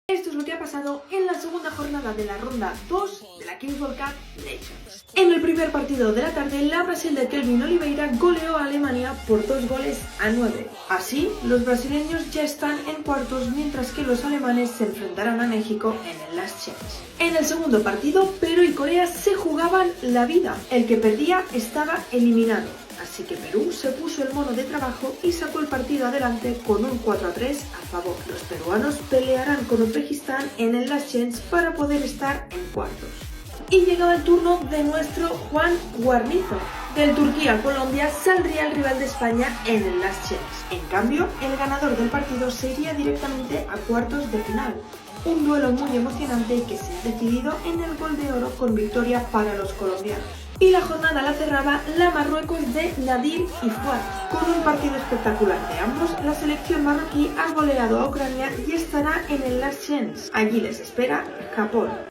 Esto es lo que ha pasado en la segunda jornada de la ronda 2 de la Kings World Cup Nations. En el primer partido de la tarde, la Brasil de Kelvin Oliveira goleó a Alemania por 2-9. Así, los brasileños ya están en cuartos, mientras que los alemanes se enfrentarán a México en el Last Chance. En el segundo partido, Perú y Corea se jugaban la vida. El que perdía estaba eliminado. Así que Perú se puso el mono de trabajo y sacó el partido adelante con un 4-3 a favor. Los peruanos pelearán con Uzbekistán en el Last Chance para poder estar en cuartos. Y llegaba el turno de nuestro Juan Guarnizo. Del Turquía-Colombia saldría el rival de España en el Last Chance. En cambio, el ganador del partido se iría directamente a cuartos de final. Un duelo muy emocionante que se ha decidido en el gol de oro con victoria para los colombianos. Y la jornada la cerraba la Marruecos de Nadir y Fouad. Con un partido espectacular de ambos, la selección marroquí ha goleado a Ucrania y estará en el Last Chance. Allí les espera Japón.